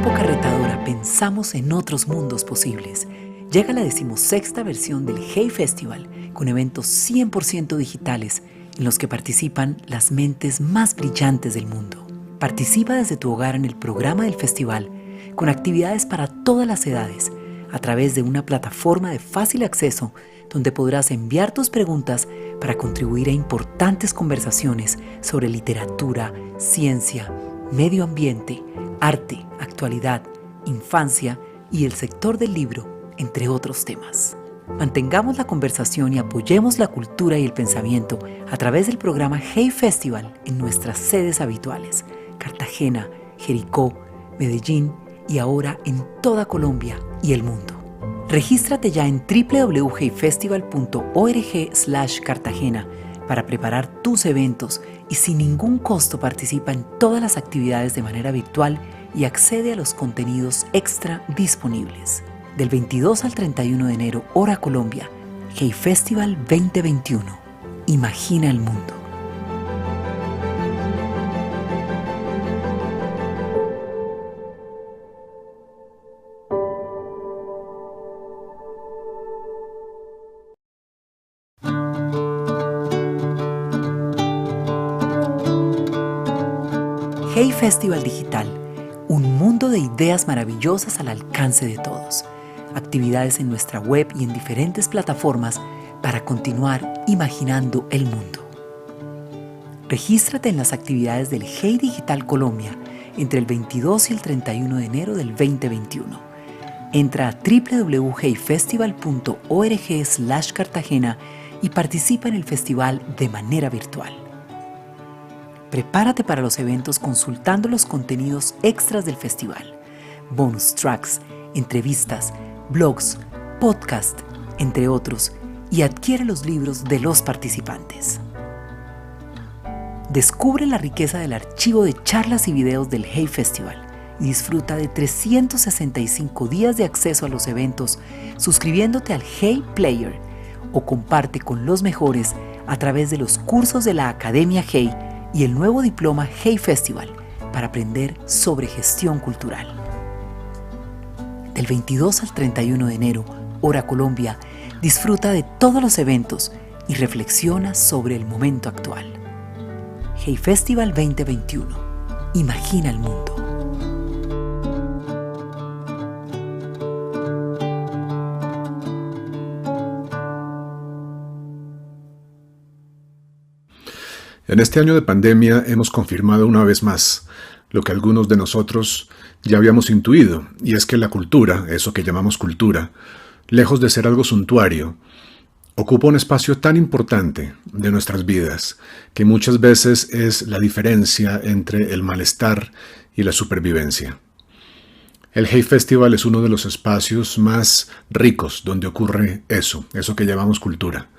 época retadora pensamos en otros mundos posibles. Llega la 16ª versión del Hey Festival, con eventos 100% digitales en los que participan las mentes más brillantes del mundo. Participa desde tu hogar en el programa del festival, con actividades para todas las edades, a través de una plataforma de fácil acceso donde podrás enviar tus preguntas para contribuir a importantes conversaciones sobre literatura, ciencia, medio ambiente, arte, actualidad, infancia y el sector del libro, entre otros temas. Mantengamos la conversación y apoyemos la cultura y el pensamiento a través del programa Hey Festival en nuestras sedes habituales: Cartagena, Jericó, Medellín y ahora en toda Colombia y el mundo. Regístrate ya en www.heyfestival.org/Cartagena para preparar tus eventos y sin ningún costo participa en todas las actividades de manera virtual y accede a los contenidos extra disponibles. Del 22 al 31 de enero, hora Colombia, Hey Festival 2021. Imagina el mundo. Hey Festival Digital, un mundo de ideas maravillosas al alcance de todos. Actividades en nuestra web y en diferentes plataformas para continuar imaginando el mundo. Regístrate en las actividades del Hey Digital Colombia entre el 22 y el 31 de enero del 2021. Entra a www.heyfestival.org/Cartagena y participa en el festival de manera virtual. Prepárate para los eventos consultando los contenidos extras del festival, bonus tracks, entrevistas, blogs, podcasts, entre otros, y adquiere los libros de los participantes. Descubre la riqueza del archivo de charlas y videos del Hey Festival y disfruta de 365 días de acceso a los eventos suscribiéndote al Hey Player o comparte con los mejores a través de los cursos de la Academia Hey y el nuevo diploma Hey Festival para aprender sobre gestión cultural. Del 22 al 31 de enero, hora Colombia, disfruta de todos los eventos y reflexiona sobre el momento actual. Hey Festival 2021. Imagina el mundo. En este año de pandemia hemos confirmado una vez más lo que algunos de nosotros ya habíamos intuido, y es que la cultura, eso que llamamos cultura, lejos de ser algo suntuario, ocupa un espacio tan importante de nuestras vidas que muchas veces es la diferencia entre el malestar y la supervivencia. El Hey Festival es uno de los espacios más ricos donde ocurre eso que llamamos cultura.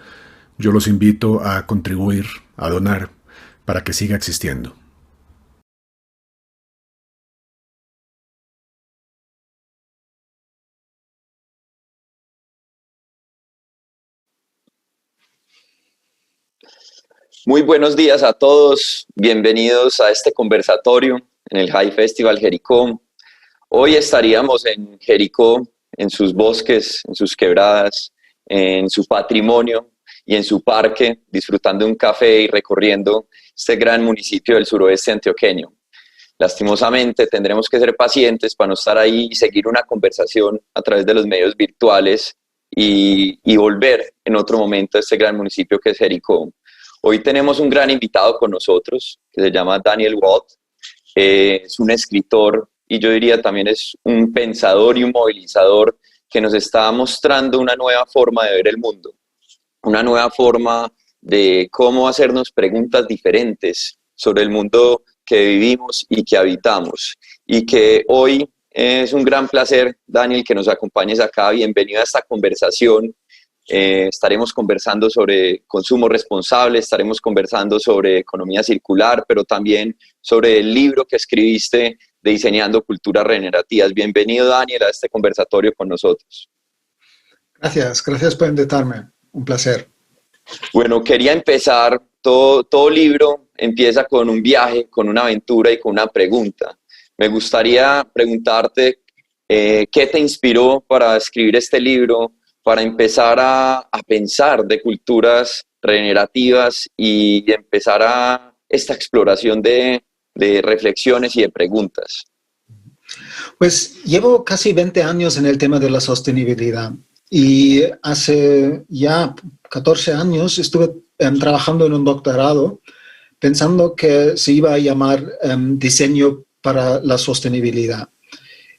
Yo los invito a contribuir, a donar, para que siga existiendo. Muy buenos días a todos, bienvenidos a este conversatorio en el Hey Festival Jericó. Hoy estaríamos en Jericó, en sus bosques, en sus quebradas, en su patrimonio y en su parque, disfrutando de un café y recorriendo este gran municipio del suroeste antioqueño. Lastimosamente tendremos que ser pacientes para no estar ahí y seguir una conversación a través de los medios virtuales y volver en otro momento a este gran municipio que es Jericó. Hoy tenemos un gran invitado con nosotros que se llama Daniel Watt. Es un escritor y yo diría también es un pensador y un movilizador que nos está mostrando una nueva forma de ver el mundo, una nueva forma de cómo hacernos preguntas diferentes sobre el mundo que vivimos y que habitamos. Y que hoy es un gran placer, Daniel, que nos acompañes acá. Bienvenido a esta conversación. Estaremos conversando sobre consumo responsable, estaremos conversando sobre economía circular, pero también sobre el libro que escribiste de Diseñando Culturas Regenerativas. Bienvenido, Daniel, a este conversatorio con nosotros. Gracias por invitarme. Un placer. Bueno, quería empezar, todo libro empieza con un viaje, con una aventura y con una pregunta. me gustaría preguntarte qué te inspiró para escribir este libro, para empezar a pensar de culturas regenerativas y empezar a esta exploración de reflexiones y de preguntas. Pues llevo casi 20 años en el tema de la sostenibilidad y hace ya 14 años estuve trabajando en un doctorado pensando que se iba a llamar diseño para la sostenibilidad.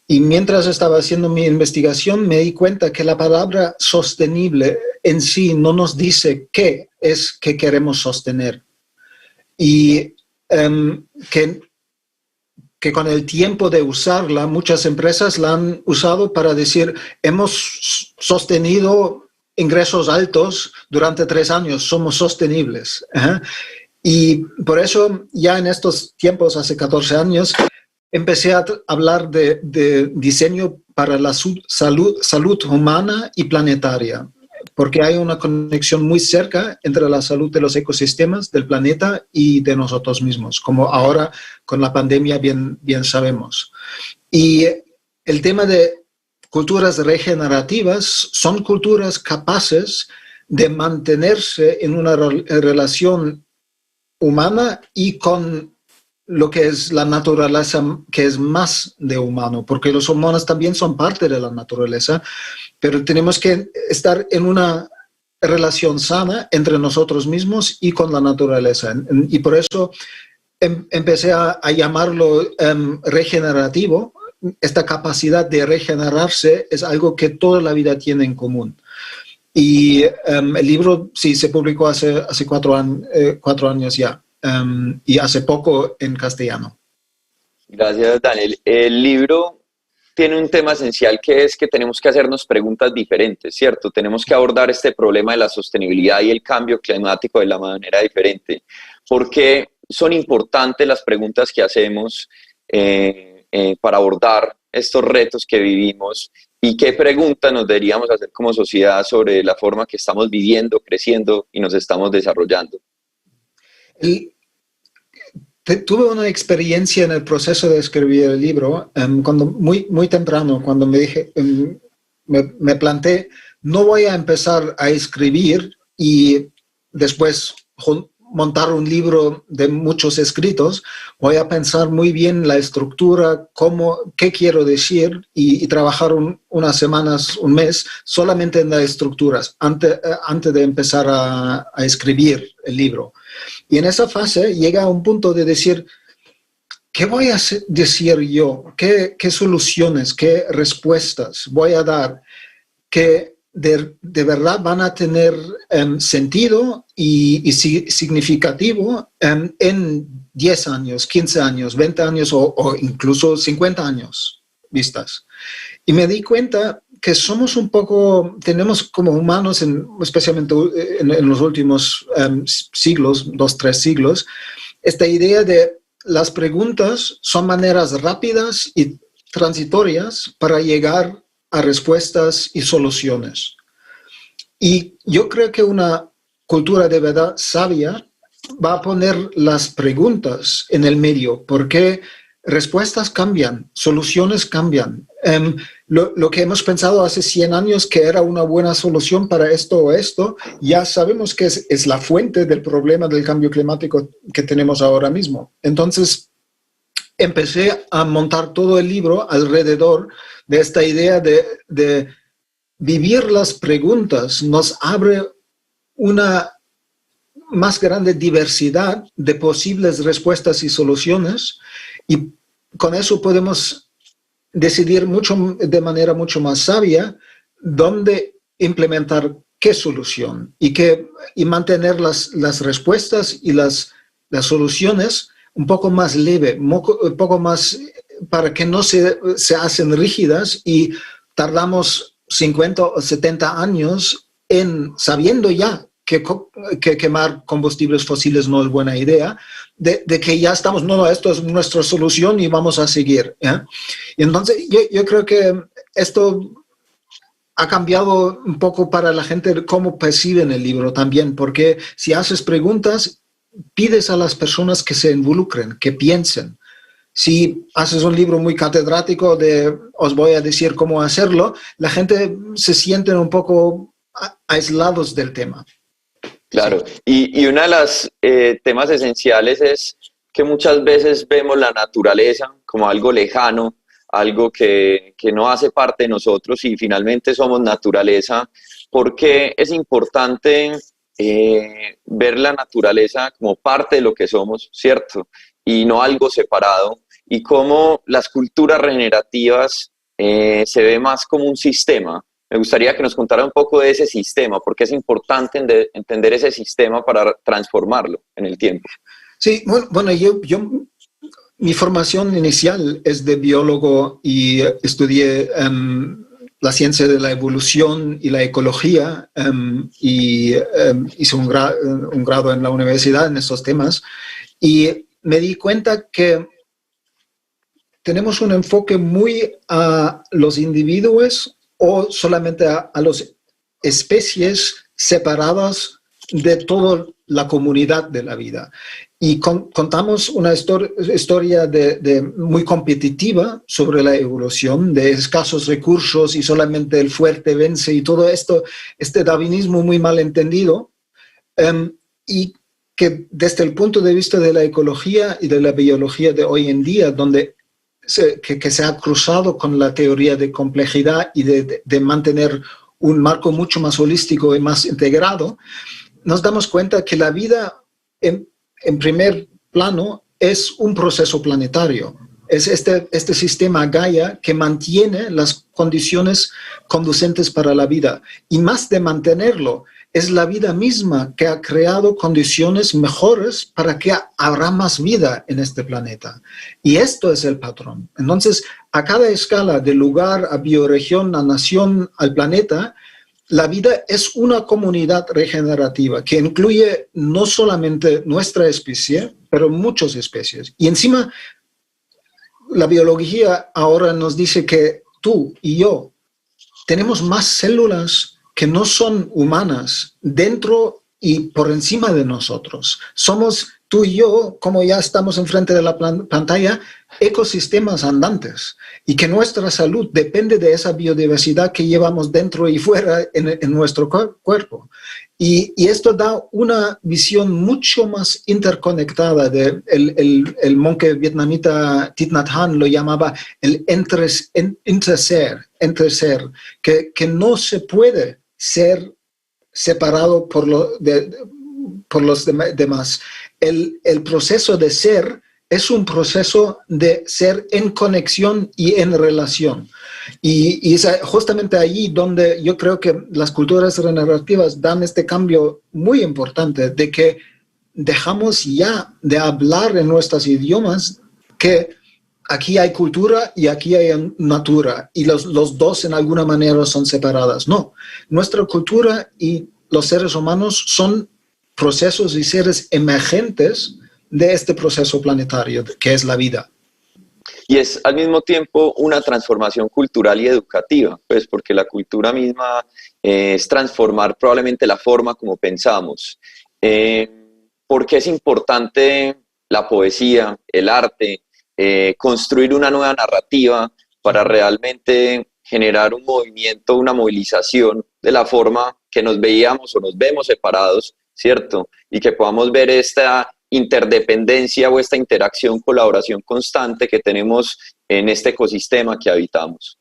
Y mientras estaba haciendo mi investigación me di cuenta que la palabra sostenible en sí no nos dice qué es que queremos sostener. Y que con el tiempo de usarla, muchas empresas la han usado para decir, hemos sostenido ingresos altos durante 3 años, somos sostenibles. Y por eso ya en estos tiempos, hace 14 años, empecé a hablar de diseño para la salud humana y planetaria, porque hay una conexión muy cerca entre la salud de los ecosistemas, del planeta y de nosotros mismos, como ahora con la pandemia bien sabemos. Y el tema de culturas regenerativas son culturas capaces de mantenerse en una relación humana y con lo que es la naturaleza, que es más de humano, porque los humanos también son parte de la naturaleza, pero tenemos que estar en una relación sana entre nosotros mismos y con la naturaleza. Y por eso empecé a llamarlo regenerativo. Esta capacidad de regenerarse es algo que toda la vida tiene en común. Y el libro sí se publicó hace 4 años ya. Y hace poco en castellano. Gracias, Daniel. El libro tiene un tema esencial que es que tenemos que hacernos preguntas diferentes, ¿cierto? Tenemos que abordar este problema de la sostenibilidad y el cambio climático de la manera diferente. ¿Por qué son importantes las preguntas que hacemos para abordar estos retos que vivimos? ¿Y qué preguntas nos deberíamos hacer como sociedad sobre la forma que estamos viviendo, creciendo y nos estamos desarrollando? Tuve una experiencia en el proceso de escribir el libro, cuando muy temprano, cuando me planteé, no voy a empezar a escribir y después montar un libro de muchos escritos, voy a pensar muy bien la estructura, qué quiero decir y trabajar unas semanas, un mes, solamente en las estructuras, antes de empezar a escribir el libro. Y en esa fase llega a un punto de decir, ¿qué voy a decir yo? ¿Qué soluciones, qué respuestas voy a dar que de verdad van a tener sentido y significativo en 10 años, 15 años, 20 años o incluso 50 años vistas? Y me di cuenta que somos tenemos como humanos, especialmente en los últimos siglos, 2, 3 siglos, esta idea de las preguntas son maneras rápidas y transitorias para llegar a respuestas y soluciones. Y yo creo que una cultura de verdad sabia va a poner las preguntas en el medio, porque respuestas cambian, soluciones cambian. Lo que hemos pensado hace 100 años que era una buena solución para esto o esto, ya sabemos que es la fuente del problema del cambio climático que tenemos ahora mismo. Entonces, empecé a montar todo el libro alrededor de esta idea de vivir las preguntas. Nos abre una más grande diversidad de posibles respuestas y soluciones, y con eso podemos decidir de manera mucho más sabia dónde implementar qué solución y mantener las respuestas y las soluciones un poco más leve, un poco más para que no se hacen rígidas y tardamos 50 o 70 años sabiendo ya que quemar combustibles fósiles no es buena idea, de que ya estamos, esto es nuestra solución y vamos a seguir. Y entonces yo creo que esto ha cambiado un poco para la gente cómo perciben el libro también, porque si haces preguntas, pides a las personas que se involucren, que piensen. Si haces un libro muy catedrático de os voy a decir cómo hacerlo, la gente se siente un poco aislados del tema. Claro, y una de las temas esenciales es que muchas veces vemos la naturaleza como algo lejano, algo que no hace parte de nosotros y finalmente somos naturaleza, porque es importante ver la naturaleza como parte de lo que somos, ¿cierto? Y no algo separado, y cómo las culturas regenerativas se ve más como un sistema. Me gustaría que nos contara un poco de ese sistema, porque es importante entender ese sistema para transformarlo en el tiempo. Sí, bueno, mi formación inicial es de biólogo y estudié la ciencia de la evolución y la ecología y hice un grado en la universidad en estos temas y me di cuenta que tenemos un enfoque muy a los individuos o solamente a las especies separadas de toda la comunidad de la vida. Y contamos una historia muy competitiva sobre la evolución, de escasos recursos y solamente el fuerte vence y todo esto, este darwinismo muy mal entendido, y que desde el punto de vista de la ecología y de la biología de hoy en día, donde que se ha cruzado con la teoría de complejidad y de mantener un marco mucho más holístico y más integrado, nos damos cuenta que la vida en primer plano es un proceso planetario. Es este sistema Gaia que mantiene las condiciones conducentes para la vida. Y más de mantenerlo, es la vida misma que ha creado condiciones mejores para que habrá más vida en este planeta. Y esto es el patrón. Entonces, a cada escala, de lugar a bioregión, a nación, al planeta, la vida es una comunidad regenerativa que incluye no solamente nuestra especie, pero muchas especies. Y encima, la biología ahora nos dice que tú y yo tenemos más células que no son humanas dentro y por encima de nosotros. Somos tú y yo, como ya estamos enfrente de la pantalla, ecosistemas andantes y que nuestra salud depende de esa biodiversidad que llevamos dentro y fuera en nuestro cuerpo. Y esto da una visión mucho más interconectada. El monje vietnamita Thich Nhat Hanh lo llamaba el entreser, que no se puede ser separado por los demás. El proceso de ser es un proceso de ser en conexión y en relación. Y es justamente allí donde yo creo que las culturas regenerativas dan este cambio muy importante de que dejamos ya de hablar en nuestros idiomas que aquí hay cultura y aquí hay natura y los dos en alguna manera son separadas. No, nuestra cultura y los seres humanos son procesos y seres emergentes de este proceso planetario que es la vida. Y es al mismo tiempo una transformación cultural y educativa, pues porque la cultura misma es transformar probablemente la forma como pensamos. Porque es importante la poesía, el arte, construir una nueva narrativa para realmente generar un movimiento, una movilización de la forma que nos veíamos o nos vemos separados, ¿cierto? Y que podamos ver esta interdependencia o esta interacción, colaboración constante que tenemos en este ecosistema que habitamos.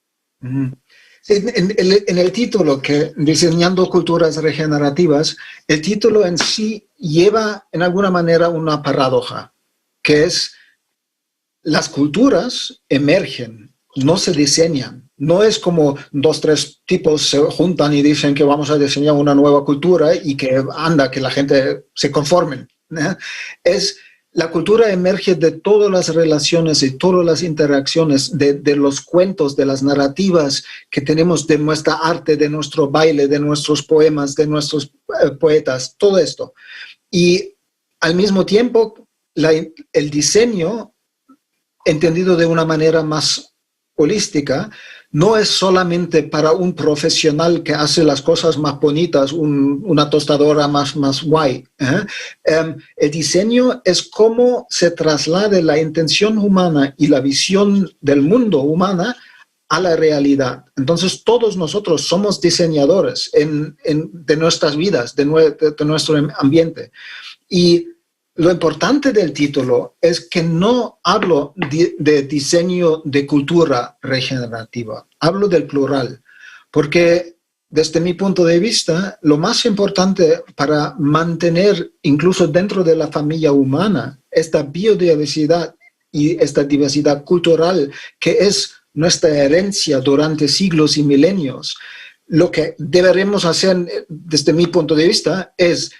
Sí, en el título, que Diseñando Culturas Regenerativas, el título en sí lleva en alguna manera una paradoja, que es las culturas emergen, no se diseñan. No es como 2, 3 tipos se juntan y dicen que vamos a diseñar una nueva cultura y que la gente se conforme. La cultura emerge de todas las relaciones y todas las interacciones, de los cuentos, de las narrativas que tenemos, de nuestra arte, de nuestro baile, de nuestros poemas, de nuestros poetas, todo esto. Y al mismo tiempo, el diseño, entendido de una manera más holística, no es solamente para un profesional que hace las cosas más bonitas, una tostadora más guay. El diseño es cómo se traslade la intención humana y la visión del mundo humana a la realidad. Entonces, todos nosotros somos diseñadores de nuestras vidas, de nuestro ambiente. Y lo importante del título es que no hablo de diseño de cultura regenerativa, hablo del plural, porque desde mi punto de vista, lo más importante para mantener, incluso dentro de la familia humana, esta biodiversidad y esta diversidad cultural que es nuestra herencia durante siglos y milenios, lo que deberemos hacer, desde mi punto de vista, es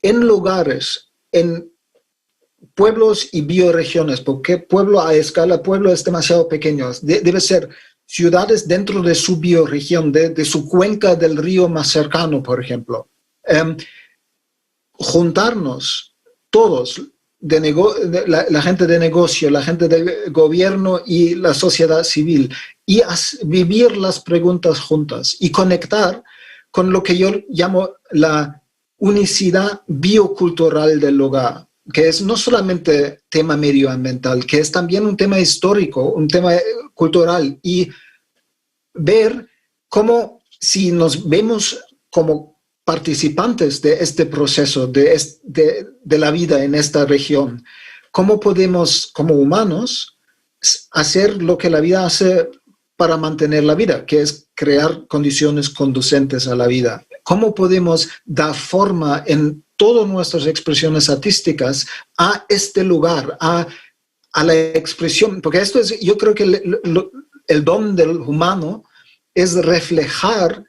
en lugares, en pueblos y bioregiones, porque pueblo a escala, pueblo es demasiado pequeño, debe ser ciudades dentro de su bioregión, de su cuenca del río más cercano, por ejemplo. Juntarnos todos, la gente de negocio, la gente del gobierno y la sociedad civil, y vivir las preguntas juntas y conectar con lo que yo llamo la unicidad biocultural del lugar, que es no solamente tema medioambiental, que es también un tema histórico, un tema cultural, y ver cómo, si nos vemos como participantes de este proceso, de la vida en esta región, cómo podemos, como humanos, hacer lo que la vida hace para mantener la vida, que es crear condiciones conducentes a la vida. Cómo podemos dar forma en todas nuestras expresiones artísticas a este lugar, a la expresión, porque esto es, yo creo que el don del humano es reflejar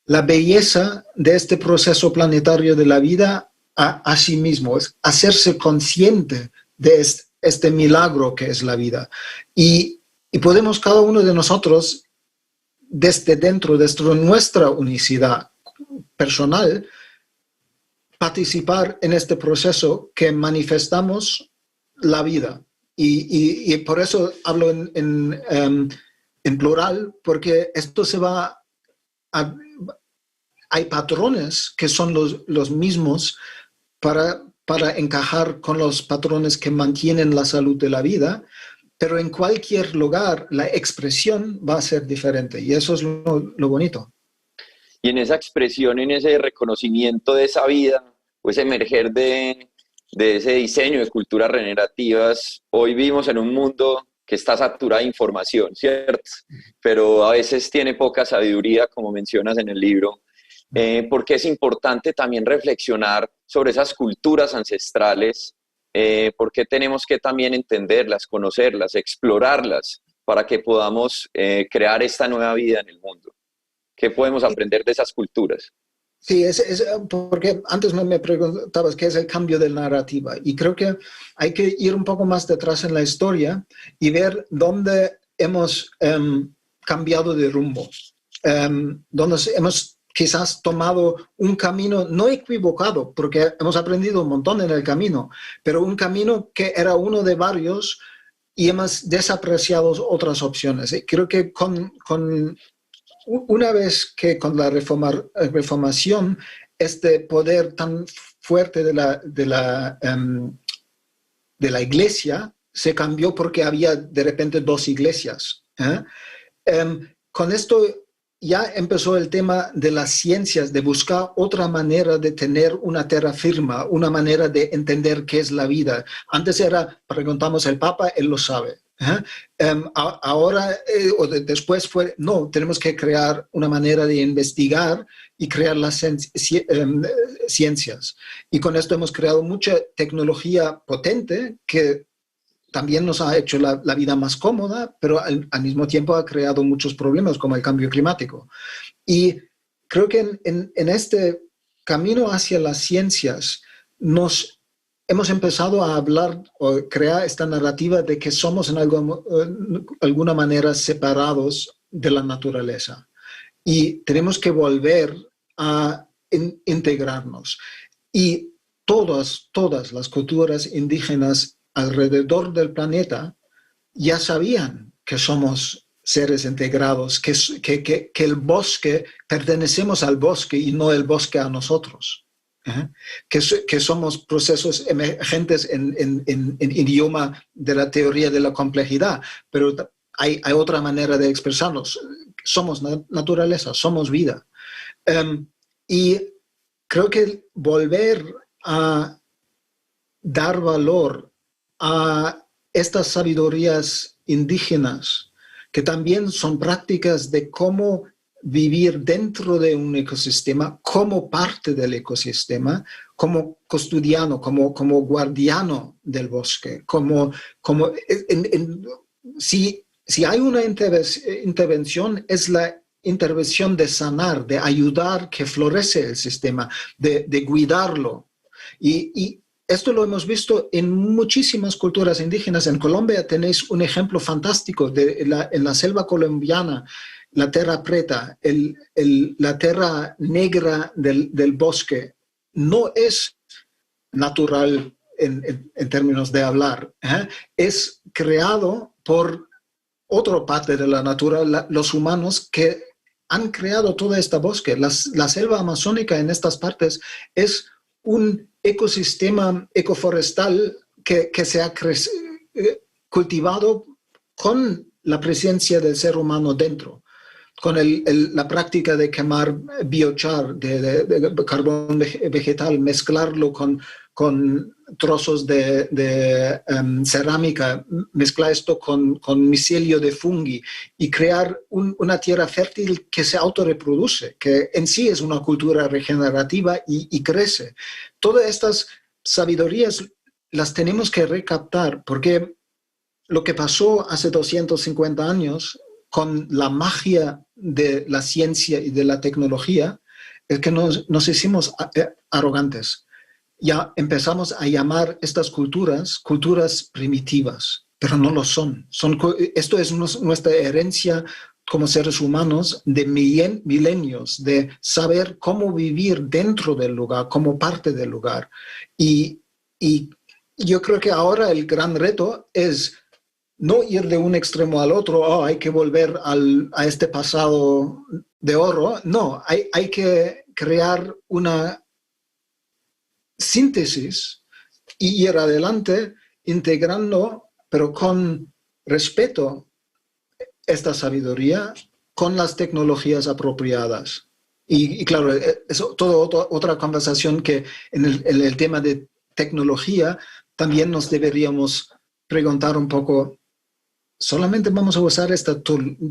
la belleza de este proceso planetario de la vida a sí mismo, es hacerse consciente de este milagro que es la vida. Y podemos cada uno de nosotros, desde dentro de nuestra unicidad personal, participar en este proceso que manifestamos la vida. Y por eso hablo en plural, porque esto se va a... Hay patrones que son los mismos para encajar con los patrones que mantienen la salud de la vida, pero en cualquier lugar la expresión va a ser diferente, y eso es lo bonito. Y en esa expresión, en ese reconocimiento de esa vida, pues emerger de ese diseño de culturas regenerativas, hoy vivimos en un mundo que está saturado de información, ¿cierto? Pero a veces tiene poca sabiduría, como mencionas en el libro, porque es importante también reflexionar sobre esas culturas ancestrales, porque tenemos que también entenderlas, conocerlas, explorarlas, para que podamos crear esta nueva vida en el mundo. ¿Qué podemos aprender de esas culturas? Sí, porque antes me preguntabas qué es el cambio de narrativa, y creo que hay que ir un poco más detrás en la historia y ver dónde hemos cambiado de rumbo, dónde hemos quizás tomado un camino no equivocado, porque hemos aprendido un montón en el camino, pero un camino que era uno de varios y hemos desapreciado otras opciones. Y creo que una vez que con la reformación, este poder tan fuerte de la iglesia se cambió porque había de repente dos iglesias. Con esto ya empezó el tema de las ciencias, de buscar otra manera de tener una tierra firme, una manera de entender qué es la vida. Antes preguntamos al Papa, él lo sabe. Ahora o después fue, no, tenemos que crear una manera de investigar y crear las ciencias. Y con esto hemos creado mucha tecnología potente que también nos ha hecho la vida más cómoda, pero al mismo tiempo ha creado muchos problemas como el cambio climático. Y creo que en este camino hacia las ciencias hemos empezado a hablar o crear esta narrativa de que somos en alguna manera separados de la naturaleza y tenemos que volver a integrarnos. Y todas las culturas indígenas alrededor del planeta ya sabían que somos seres integrados, que el bosque, pertenecemos al bosque y no el bosque a nosotros. Que somos procesos emergentes en idioma de la teoría de la complejidad, pero hay otra manera de expresarnos. Somos naturaleza, somos vida. Y creo que volver a dar valor a estas sabidurías indígenas, que también son prácticas de cómo vivir dentro de un ecosistema, como parte del ecosistema, como custodiano, como guardiano del bosque. Si hay una intervención, es la intervención de sanar, de ayudar que florece el sistema, de cuidarlo. Y esto lo hemos visto en muchísimas culturas indígenas. En Colombia tenéis un ejemplo fantástico en la selva colombiana, la tierra preta, la tierra negra del bosque. No es natural en términos de hablar. Es creado por otra parte de la naturaleza, los humanos que han creado todo este bosque. La selva amazónica en estas partes es un ecosistema ecoforestal que se ha cultivado con la presencia del ser humano dentro, con la práctica de quemar biochar, de carbón vegetal, mezclarlo con trozos de cerámica, mezclar esto con micelio de fungi y crear una tierra fértil que se autorreproduce, que en sí es una cultura regenerativa y crece. Todas estas sabidurías las tenemos que recaptar, porque lo que pasó hace 250 años con la magia de la ciencia y de la tecnología es que nos hicimos arrogantes. Ya empezamos a llamar estas culturas primitivas, pero no lo son. Esto es nuestra herencia como seres humanos de milenios, de saber cómo vivir dentro del lugar, como parte del lugar. Y yo creo que ahora el gran reto es no ir de un extremo al otro, hay que volver a este pasado de oro. No, hay que crear una síntesis y ir adelante integrando, pero con respeto, esta sabiduría con las tecnologías apropiadas. Y claro, es otra conversación que en el tema de tecnología también nos deberíamos preguntar un poco, ¿solamente vamos a usar esta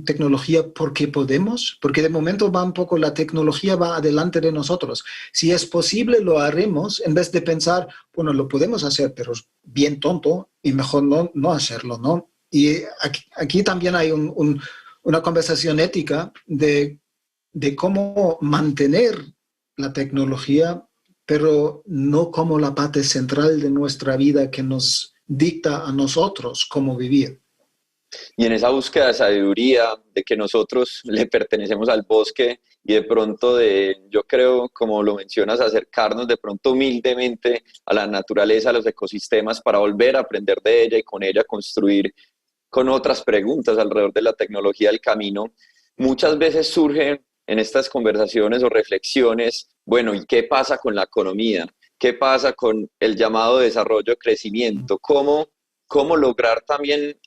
tecnología porque podemos? Porque de momento va un poco, la tecnología va adelante de nosotros. Si es posible, lo haremos, en vez de pensar, bueno, lo podemos hacer, pero es bien tonto y mejor no hacerlo, ¿no? Y aquí también hay una conversación ética de cómo mantener la tecnología, pero no como la parte central de nuestra vida que nos dicta a nosotros cómo vivir. Y en esa búsqueda de sabiduría, de que nosotros le pertenecemos al bosque y de pronto yo creo, como lo mencionas, acercarnos de pronto humildemente a la naturaleza, a los ecosistemas, para volver a aprender de ella y con ella construir con otras preguntas alrededor de la tecnología del camino, muchas veces surge en estas conversaciones o reflexiones, bueno, ¿y qué pasa con la economía? ¿Qué pasa con el llamado desarrollo, crecimiento? ¿Cómo lograr también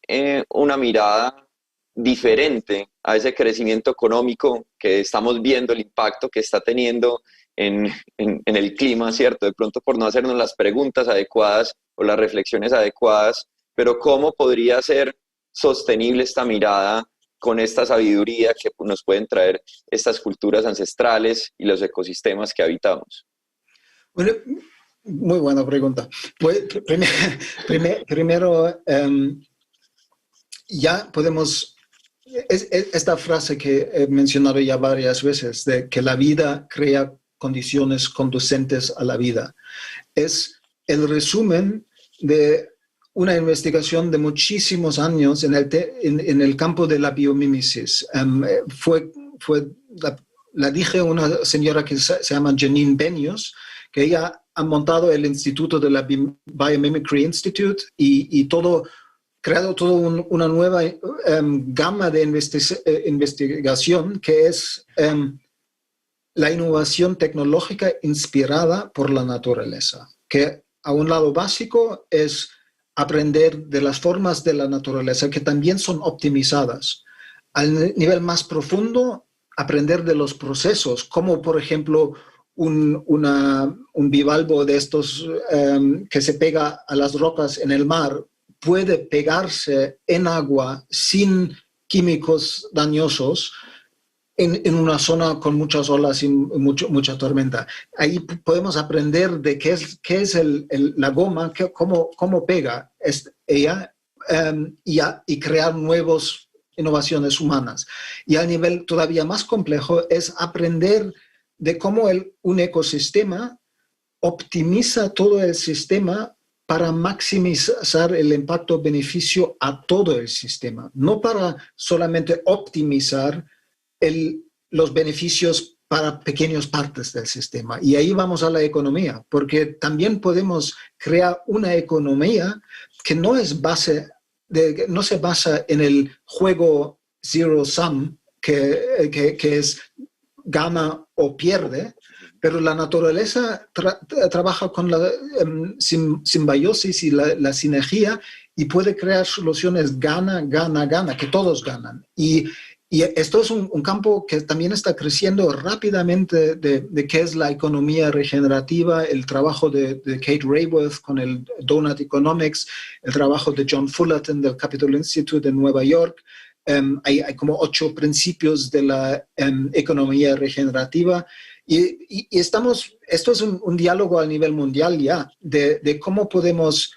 una mirada diferente a ese crecimiento económico que estamos viendo, el impacto que está teniendo en el clima, ¿cierto? De pronto por no hacernos las preguntas adecuadas o las reflexiones adecuadas, pero ¿cómo podría ser sostenible esta mirada con esta sabiduría que nos pueden traer estas culturas ancestrales y los ecosistemas que habitamos? Bueno, muy buena pregunta. Pues, primero, ya podemos, esta frase que he mencionado ya varias veces, de que la vida crea condiciones conducentes a la vida, es el resumen de una investigación de muchísimos años en el campo de la biomímesis. La dije a una señora que se llama Janine Benyus, que ella ha montado el instituto de la Biomimicry Institute y todo creado toda una nueva gama de investigación que es la innovación tecnológica inspirada por la naturaleza, que a un lado básico es aprender de las formas de la naturaleza que también son optimizadas. Al nivel más profundo, aprender de los procesos, como por ejemplo un bivalvo de estos que se pega a las rocas en el mar puede pegarse en agua sin químicos dañosos en una zona con muchas olas y mucha tormenta. Ahí podemos aprender de qué es la goma, cómo pega ella y crear nuevas innovaciones humanas. Y a nivel todavía más complejo es aprender de cómo un ecosistema optimiza todo el sistema para maximizar el impacto-beneficio a todo el sistema, no para solamente optimizar los beneficios para pequeñas partes del sistema. Y ahí vamos a la economía, porque también podemos crear una economía que no se basa en el juego zero sum, que es gana o pierde, pero la naturaleza trabaja con la simbiosis y la sinergia y puede crear soluciones gana, que todos ganan. Y esto es un campo que también está creciendo rápidamente de qué es la economía regenerativa, el trabajo de Kate Raworth con el Donut Economics, el trabajo de John Fullerton del Capital Institute en Nueva York. Hay como 8 principios de la economía regenerativa y esto es un diálogo a nivel mundial ya de cómo podemos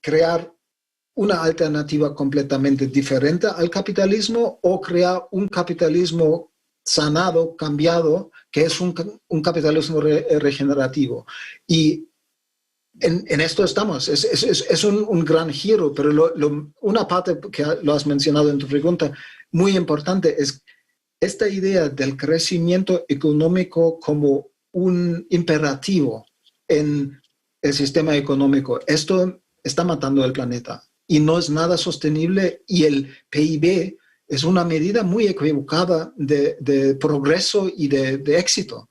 crear una alternativa completamente diferente al capitalismo o crear un capitalismo sanado, cambiado, que es un capitalismo regenerativo. Y en esto estamos. Es un gran giro, pero una parte que lo has mencionado en tu pregunta, muy importante, es esta idea del crecimiento económico como un imperativo en el sistema económico. Esto está matando el planeta y no es nada sostenible, y el PIB es una medida muy equivocada de progreso y de éxito.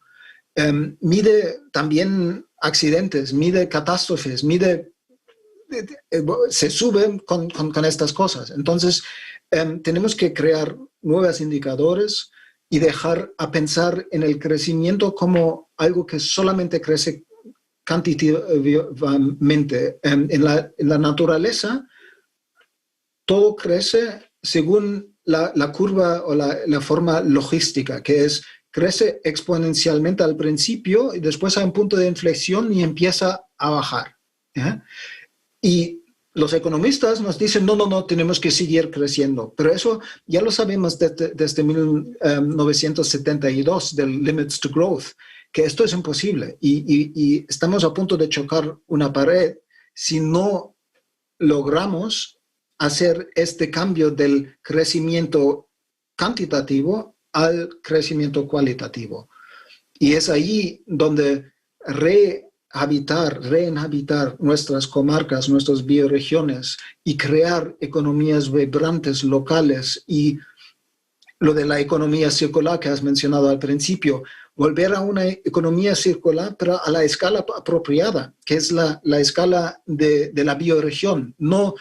Mide también accidentes, mide catástrofes, se sube con estas cosas. Entonces, tenemos que crear nuevos indicadores y dejar a pensar en el crecimiento como algo que solamente crece cuantitativamente. En la naturaleza, todo crece según la curva o la forma logística, que crece exponencialmente al principio y después hay un punto de inflexión y empieza a bajar. Y los economistas nos dicen, no, tenemos que seguir creciendo. Pero eso ya lo sabemos desde 1972, del Limits to Growth, que esto es imposible. Y estamos a punto de chocar una pared si no logramos hacer este cambio del crecimiento cuantitativo al crecimiento cualitativo. Y es ahí donde reinhabitar nuestras comarcas, nuestras bioregiones y crear economías vibrantes locales, y lo de la economía circular que has mencionado al principio, volver a una economía circular pero a la escala apropiada, que es la escala de la bioregión, no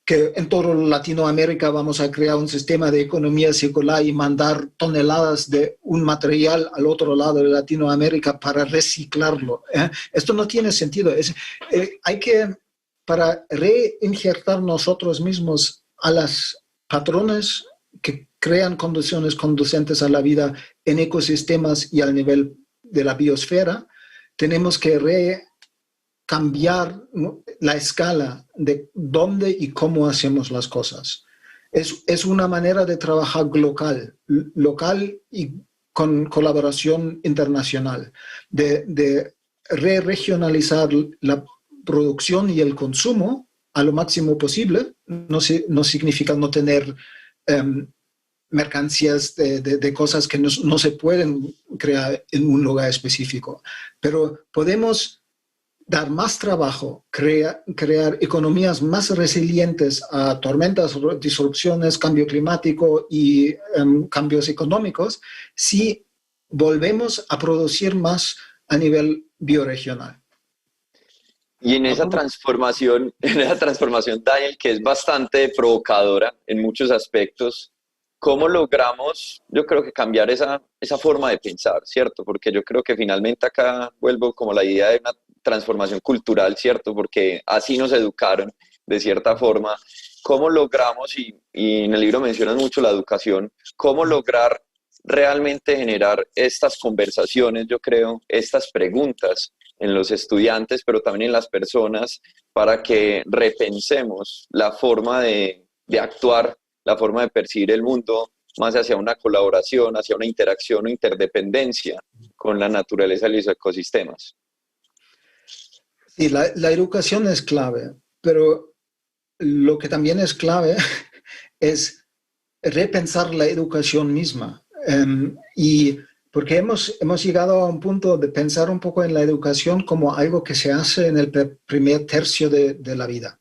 que en toda Latinoamérica vamos a crear un sistema de economía circular y mandar toneladas de un material al otro lado de Latinoamérica para reciclarlo. Esto no tiene sentido. Hay que, para reinjertar nosotros mismos a los patrones que crean condiciones conducentes a la vida en ecosistemas y al nivel de la biosfera, tenemos que cambiar la escala de dónde y cómo hacemos las cosas. Es una manera de trabajar local y con colaboración internacional, de regionalizar la producción y el consumo a lo máximo posible. No significa no tener mercancías de cosas que no se pueden crear en un lugar específico, pero podemos dar más trabajo, crear economías más resilientes a tormentas, disrupciones, cambio climático y cambios económicos si volvemos a producir más a nivel bioregional. Y en esa transformación, Daniel, que es bastante provocadora en muchos aspectos, ¿cómo logramos, yo creo que cambiar esa forma de pensar, ¿cierto? Porque yo creo que finalmente acá vuelvo como la idea de una transformación cultural, ¿cierto? Porque así nos educaron de cierta forma. ¿Cómo logramos, y en el libro mencionas mucho la educación, cómo lograr realmente generar estas conversaciones, yo creo, estas preguntas en los estudiantes, pero también en las personas, para que repensemos la forma de actuar, la forma de percibir el mundo, más hacia una colaboración, hacia una interacción o interdependencia con la naturaleza y los ecosistemas? Sí, la educación es clave, pero lo que también es clave es repensar la educación misma. Y porque hemos llegado a un punto de pensar un poco en la educación como algo que se hace en el primer tercio de la vida.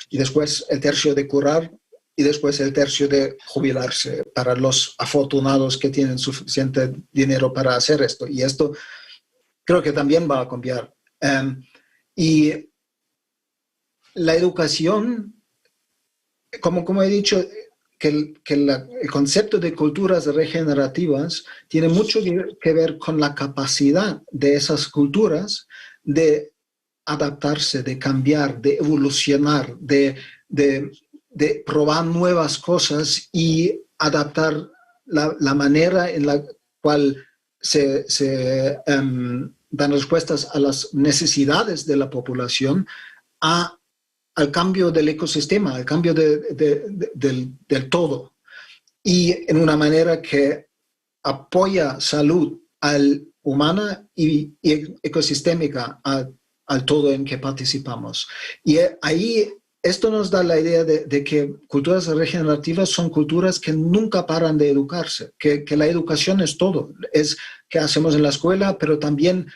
Y después el tercio de curar y después el tercio de jubilarse para los afortunados que tienen suficiente dinero para hacer esto. Y esto creo que también va a cambiar. Y la educación, como he dicho, que el concepto de culturas regenerativas tiene mucho que ver con la capacidad de esas culturas de adaptarse, de cambiar, de evolucionar, de probar nuevas cosas y adaptar la manera en la cual se dan respuestas a las necesidades de la población al cambio del ecosistema, al cambio del todo, y en una manera que apoya salud humana y ecosistémica al todo en que participamos. Y ahí esto nos da la idea de que culturas regenerativas son culturas que nunca paran de educarse, que la educación es todo, es que hacemos en la escuela, pero también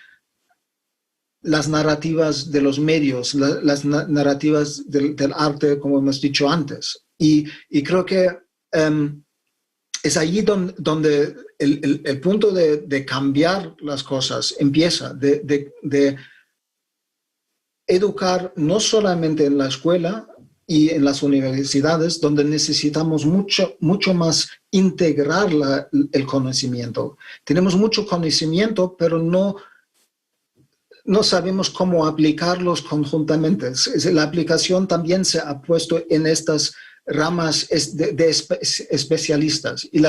las narrativas de los medios, las narrativas del arte, como hemos dicho antes. Y creo que es allí donde el punto de cambiar las cosas empieza, de educar no solamente en la escuela y en las universidades, donde necesitamos mucho más integrar el conocimiento. Tenemos mucho conocimiento, pero no sabemos cómo aplicarlos conjuntamente. La aplicación también se ha puesto en estas ramas de especialistas. Y en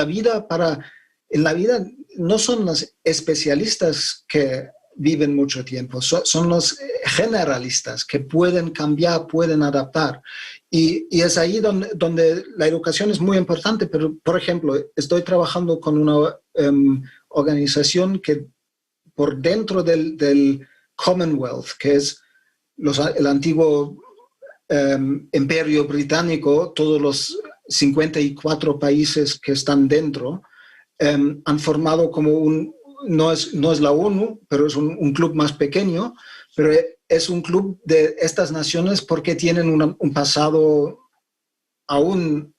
la vida no son los especialistas que viven mucho tiempo, son los generalistas que pueden cambiar, pueden adaptar. Y es ahí donde la educación es muy importante, pero, por ejemplo, estoy trabajando con una organización que por dentro del Commonwealth, que es el antiguo imperio británico, todos los 54 países que están dentro, han formado como no es la ONU, pero es un club más pequeño, pero es un club de estas naciones porque tienen un pasado aún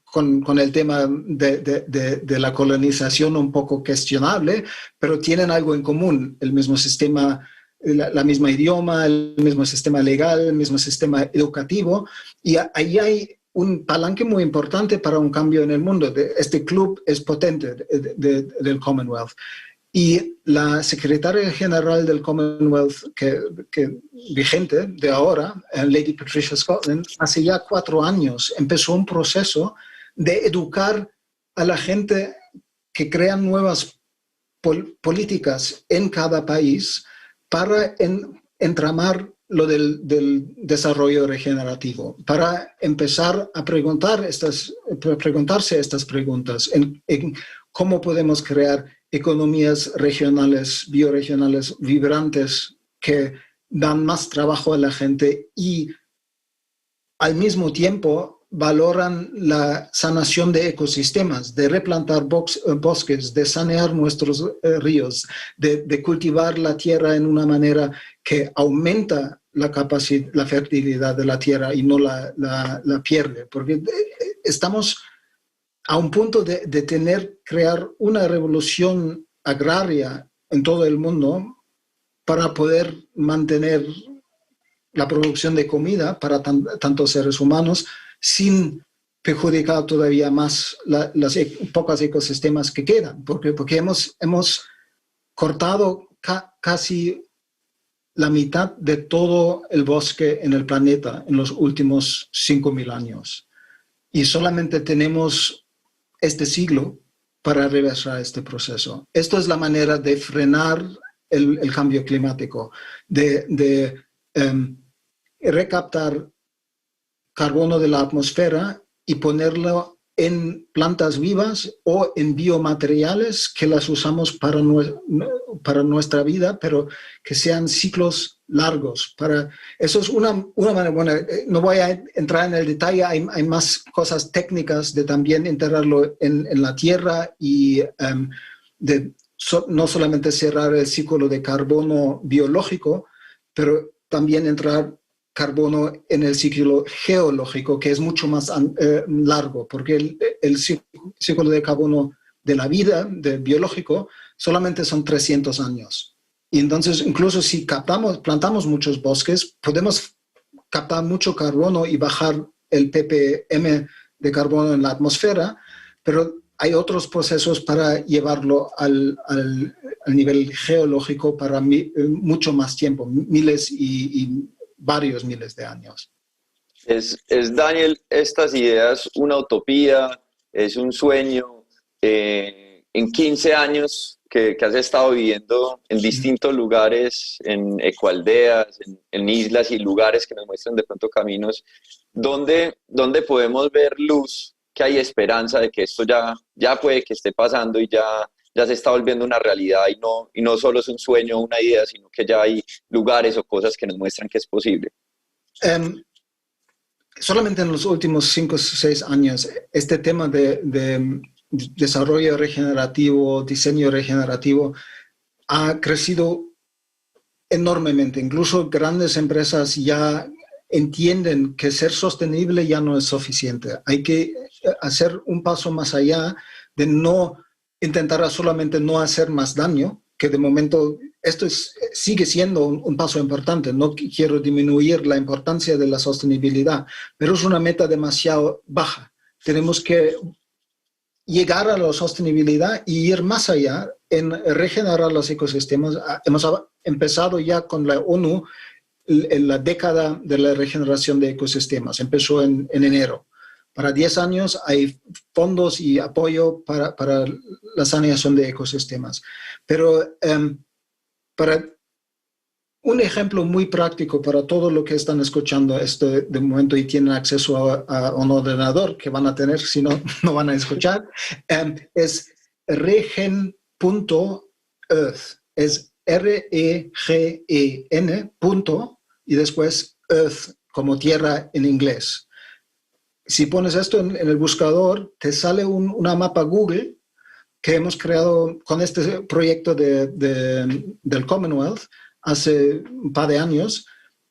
con el tema de la colonización un poco cuestionable, pero tienen algo en común, el mismo sistema, la misma idioma, el mismo sistema legal, el mismo sistema educativo, y ahí hay un palanque muy importante para un cambio en el mundo. Este club es potente del Commonwealth. Y la secretaria general del Commonwealth que vigente de ahora, Lady Patricia Scotland, hace ya 4 años empezó un proceso de educar a la gente que crean nuevas políticas en cada país para entramar lo del desarrollo regenerativo, para empezar a preguntarse estas preguntas en cómo podemos crear economías regionales, bioregionales, vibrantes, que dan más trabajo a la gente y al mismo tiempo valoran la sanación de ecosistemas, de replantar bosques, de sanear nuestros ríos, de cultivar la tierra en una manera que aumenta la capacidad, la fertilidad de la tierra y no la pierde, porque estamos a un punto de crear una revolución agraria en todo el mundo para poder mantener la producción de comida para tantos seres humanos sin perjudicar todavía más las pocos ecosistemas que quedan, porque hemos cortado casi la mitad de todo el bosque en el planeta en los últimos 5.000 años. Y solamente tenemos este siglo para reversar este proceso. Esto es la manera de frenar el cambio climático, de recaptar carbono de la atmósfera y ponerlo en plantas vivas o en biomateriales que las usamos para nuestra vida, pero que sean ciclos largos. Eso es una manera buena. No voy a entrar en el detalle, hay más cosas técnicas de también enterrarlo en la tierra y no solamente cerrar el ciclo de carbono biológico, pero también entrar carbono en el ciclo geológico, que es mucho más largo, porque el ciclo de carbono de la vida, de biológico, solamente son 300 años. Y entonces, incluso si plantamos muchos bosques, podemos captar mucho carbono y bajar el ppm de carbono en la atmósfera, pero hay otros procesos para llevarlo al nivel geológico para mucho más tiempo, miles y varios miles de años. ¿Es, Daniel, estas ideas una utopía? ¿Es un sueño? En 15 años que has estado viviendo en distintos lugares, en ecoaldeas, en islas y lugares que nos muestran de pronto caminos, ¿dónde podemos ver luz, que hay esperanza de que esto ya puede que esté pasando y ya se está volviendo una realidad y no solo es un sueño o una idea, sino que ya hay lugares o cosas que nos muestran que es posible? Solamente en los últimos 5 o 6 años, este tema de desarrollo regenerativo, diseño regenerativo, ha crecido enormemente. Incluso grandes empresas ya entienden que ser sostenible ya no es suficiente. Hay que hacer un paso más allá de no intentar solamente no hacer más daño, que de momento esto sigue siendo un paso importante. No quiero disminuir la importancia de la sostenibilidad, pero es una meta demasiado baja. Tenemos que llegar a la sostenibilidad y ir más allá en regenerar los ecosistemas. Hemos empezado ya con la ONU en la década de la regeneración de ecosistemas. Empezó en enero. Para 10 años hay fondos y apoyo para la saneación de ecosistemas. Pero para un ejemplo muy práctico para todo lo que están escuchando esto de momento y tienen acceso a un ordenador que van a tener, si no, no van a escuchar, es regen.earth. Es REGEN. Y después earth, como tierra en inglés. Si pones esto en el buscador, te sale una mapa Google que hemos creado con este proyecto del Commonwealth hace un par de años,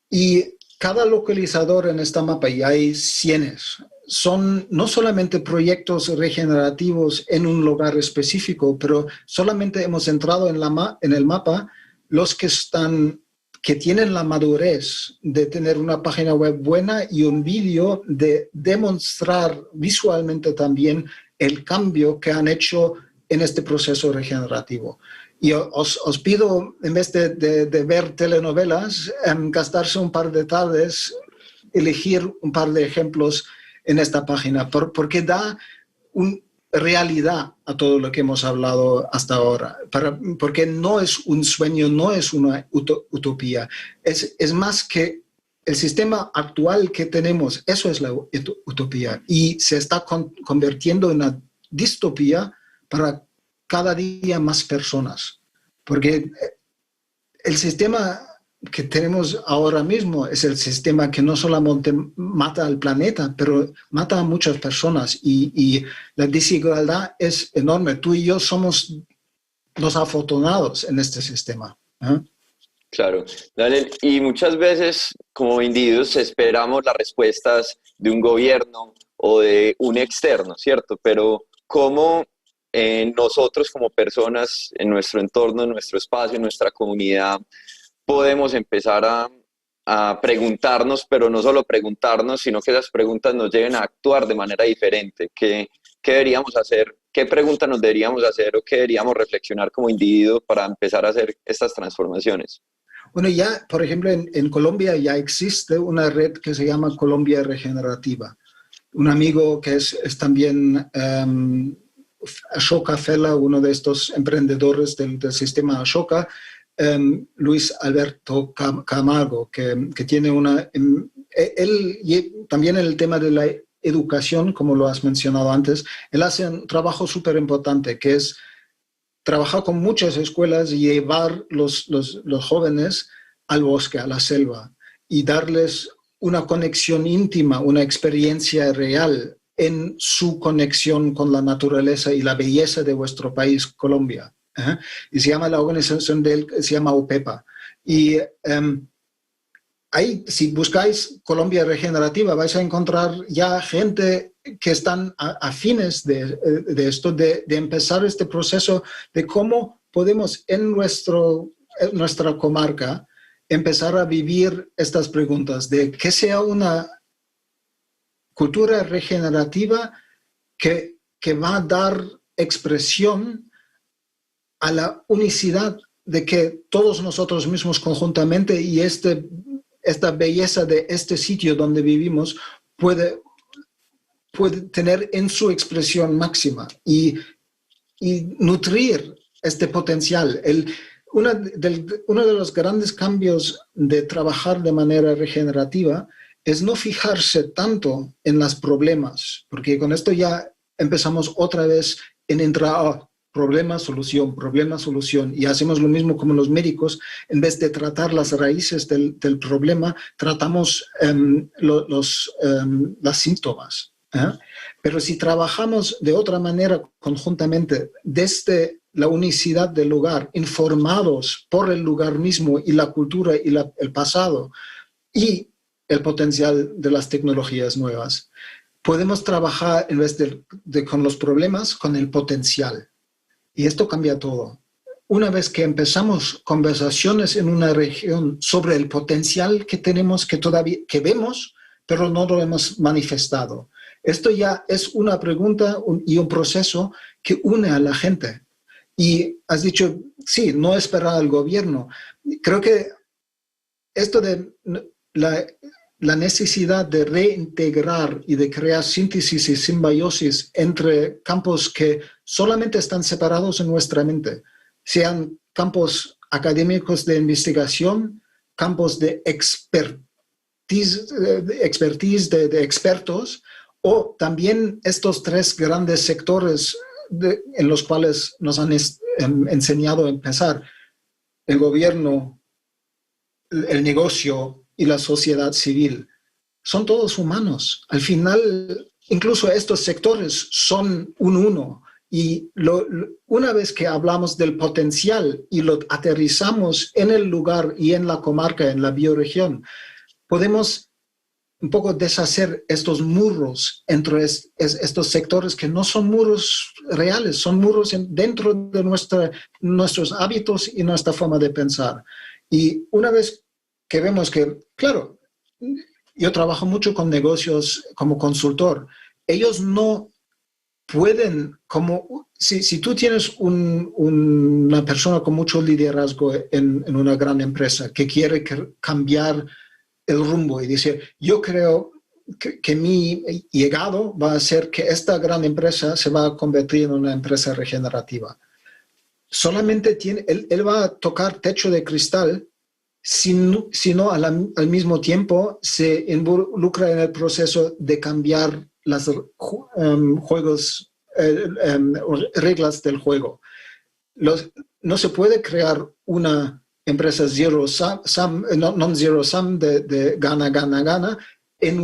y cada localizador en esta mapa, y hay cientos, son no solamente proyectos regenerativos en un lugar específico, pero solamente hemos entrado en el mapa los que tienen la madurez de tener una página web buena y un vídeo de demostrar visualmente también el cambio que han hecho en este proceso regenerativo. Y os pido, en vez de ver telenovelas, gastarse un par de tardes, elegir un par de ejemplos en esta página, porque da realidad a todo lo que hemos hablado hasta ahora, porque no es un sueño, no es una utopía, es más que el sistema actual que tenemos, eso es la utopía, y se está convirtiendo en una distopía para cada día más personas, porque el sistema que tenemos ahora mismo es el sistema que no solamente mata al planeta, pero mata a muchas personas y la desigualdad es enorme. Tú y yo somos los afortunados en este sistema. Claro, Daniel, y muchas veces como individuos esperamos las respuestas de un gobierno o de un externo, ¿cierto? Pero ¿cómo nosotros como personas en nuestro entorno, en nuestro espacio, en nuestra comunidad, podemos empezar a preguntarnos, pero no solo preguntarnos, sino que esas preguntas nos lleven a actuar de manera diferente? ¿Qué deberíamos hacer? ¿Qué preguntas nos deberíamos hacer o qué deberíamos reflexionar como individuo para empezar a hacer estas transformaciones? Bueno, ya, por ejemplo, en Colombia ya existe una red que se llama Colombia Regenerativa. Un amigo que es también Ashoka Fellow, uno de estos emprendedores del sistema Ashoka, Luis Alberto Camargo, que tiene él también en el tema de la educación, como lo has mencionado antes, él hace un trabajo súper importante, que es trabajar con muchas escuelas y llevar los jóvenes al bosque, a la selva, y darles una conexión íntima, una experiencia real en su conexión con la naturaleza y la belleza de vuestro país, Colombia. Y se llama la organización de él, se llama OPEPA. Y ahí, si buscáis Colombia Regenerativa, vais a encontrar ya gente que están afines de esto, de empezar este proceso de cómo podemos en nuestra comarca empezar a vivir estas preguntas, de que sea una cultura regenerativa que va a dar expresión a la unicidad de que todos nosotros mismos conjuntamente y esta belleza de este sitio donde vivimos puede tener en su expresión máxima y nutrir este potencial. Uno de los grandes cambios de trabajar de manera regenerativa es no fijarse tanto en los problemas, porque con esto ya empezamos otra vez en entrar a problema, solución, y hacemos lo mismo como los médicos. En vez de tratar las raíces del problema, tratamos los síntomas. Pero si trabajamos de otra manera conjuntamente, desde la unicidad del lugar, informados por el lugar mismo y la cultura y el pasado y el potencial de las tecnologías nuevas, podemos trabajar en vez de con los problemas, con el potencial. Y esto cambia todo. Una vez que empezamos conversaciones en una región sobre el potencial que tenemos, que vemos, pero no lo hemos manifestado. Esto ya es una pregunta y un proceso que une a la gente. Y has dicho, sí, no esperar al gobierno. Creo que esto de la necesidad de reintegrar y de crear síntesis y simbiosis entre campos que solamente están separados en nuestra mente, sean campos académicos de investigación, campos de expertise de expertos, o también estos tres grandes sectores en los cuales nos han enseñado a empezar: el gobierno, el negocio y la sociedad civil. Son todos humanos. Al final, incluso estos sectores son un uno. Y una vez que hablamos del potencial y lo aterrizamos en el lugar y en la comarca, en la bioregión, podemos un poco deshacer estos muros entre estos sectores que no son muros reales, son muros dentro de nuestros hábitos y nuestra forma de pensar. Y una vez que vemos que, claro, yo trabajo mucho con negocios como consultor, ellos no pueden, si tú tienes una persona con mucho liderazgo en una gran empresa que quiere cambiar el rumbo y decir, yo creo que mi llegado va a ser que esta gran empresa se va a convertir en una empresa regenerativa. Solamente él va a tocar techo de cristal si no al mismo tiempo se involucra en el proceso de cambiar las reglas del juego. No se puede crear una empresas zero sum, non-zero sum de gana, gana, gana, en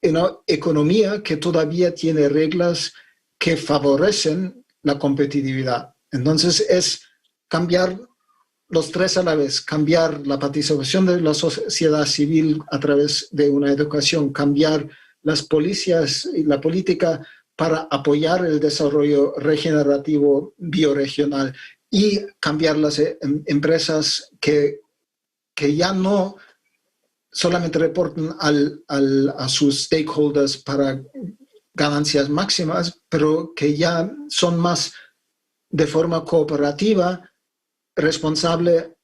una economía que todavía tiene reglas que favorecen la competitividad. Entonces es cambiar los tres a la vez, cambiar la participación de la sociedad civil a través de una educación, cambiar las policías y la política para apoyar el desarrollo regenerativo bioregional y cambiar las empresas que ya no solamente reportan a sus stakeholders para ganancias máximas, pero que ya son más de forma cooperativa, responsable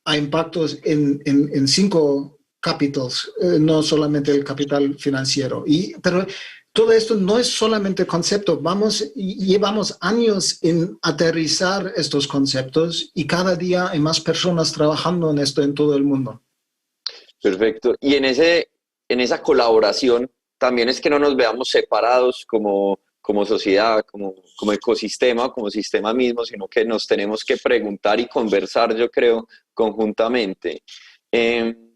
a impactos en 5 capitals, no solamente el capital financiero. Pero todo esto no es solamente concepto, llevamos años en aterrizar estos conceptos y cada día hay más personas trabajando en esto en todo el mundo. Perfecto. Y en esa colaboración también es que no nos veamos separados como sociedad, como ecosistema, como sistema mismo, sino que nos tenemos que preguntar y conversar, yo creo, conjuntamente.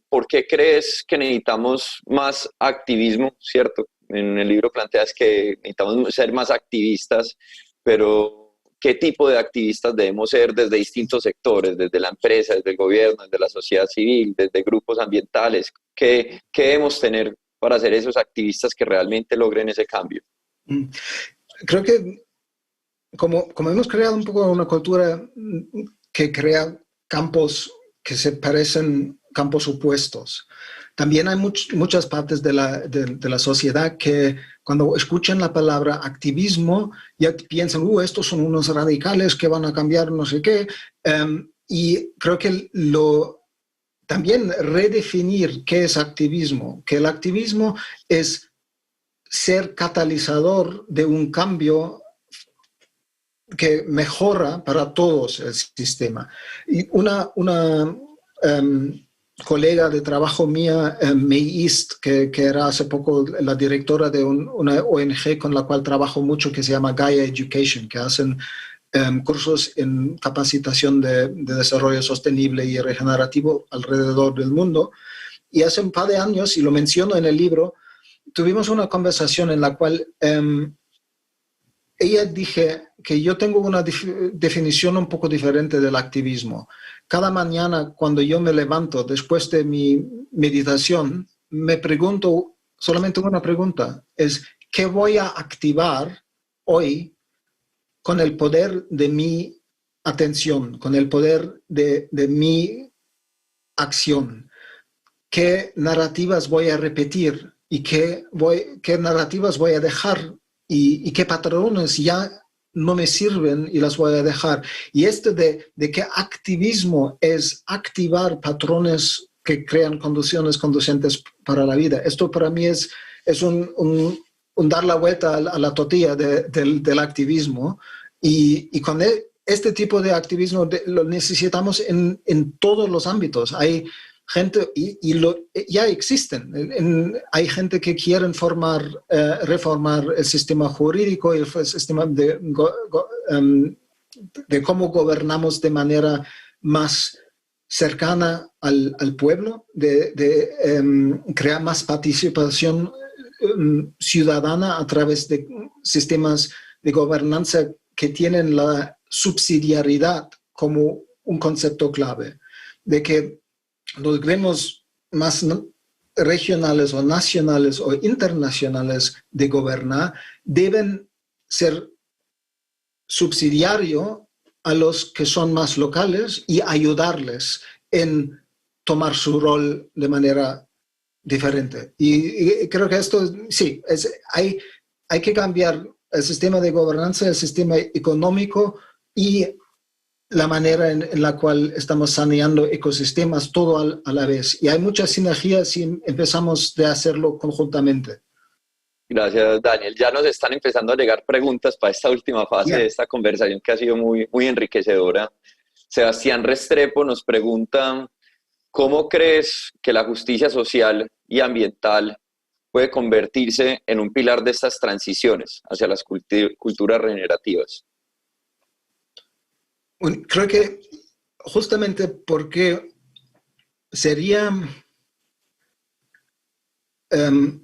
¿Por qué crees que necesitamos más activismo, cierto? En el libro planteas que necesitamos ser más activistas, pero ¿qué tipo de activistas debemos ser desde distintos sectores, desde la empresa, desde el gobierno, desde la sociedad civil, desde grupos ambientales? ¿Qué debemos tener para ser esos activistas que realmente logren ese cambio? Creo que como hemos creado un poco una cultura que crea campos que se parecen campos opuestos, también hay muchas partes de la sociedad que cuando escuchan la palabra activismo ya piensan, estos son unos radicales que van a cambiar no sé qué, y creo que también redefinir qué es activismo, que el activismo es ser catalizador de un cambio que mejora para todos el sistema. Y una colega de trabajo mía, May East, que era hace poco la directora de una ONG con la cual trabajo mucho, que se llama Gaia Education, que hacen cursos en capacitación de desarrollo sostenible y regenerativo alrededor del mundo. Y hace un par de años, y lo menciono en el libro, tuvimos una conversación en la cual ella dije que yo tengo una definición un poco diferente del activismo. Cada mañana cuando yo me levanto después de mi meditación, me pregunto solamente una pregunta, es ¿qué voy a activar hoy con el poder de mi atención, con el poder de mi acción? ¿Qué narrativas voy a repetir y qué narrativas voy a dejar y qué patrones ya no me sirven y las voy a dejar? Y esto de que activismo es activar patrones que crean condiciones conducentes para la vida. Esto para mí es un dar la vuelta a la tortilla del activismo y con este tipo de activismo lo necesitamos en todos los ámbitos. Hay gente, ya existen. Hay gente que quieren reformar el sistema jurídico y el sistema de cómo gobernamos de manera más cercana al pueblo, de crear más participación ciudadana a través de sistemas de gobernanza que tienen la subsidiariedad como un concepto clave, de que los gremios más regionales o nacionales o internacionales de gobernar deben ser subsidiarios a los que son más locales y ayudarles en tomar su rol de manera diferente. Y creo que esto, sí, hay que cambiar el sistema de gobernanza, el sistema económico y la manera en la cual estamos saneando ecosistemas, todo a la vez. Y hay muchas sinergias si empezamos de hacerlo conjuntamente. Gracias, Daniel. Ya nos están empezando a llegar preguntas para esta última fase de esta conversación que ha sido muy, muy enriquecedora. Sebastián Restrepo nos pregunta, ¿cómo crees que la justicia social y ambiental puede convertirse en un pilar de estas transiciones hacia las culturas regenerativas? Creo que justamente porque sería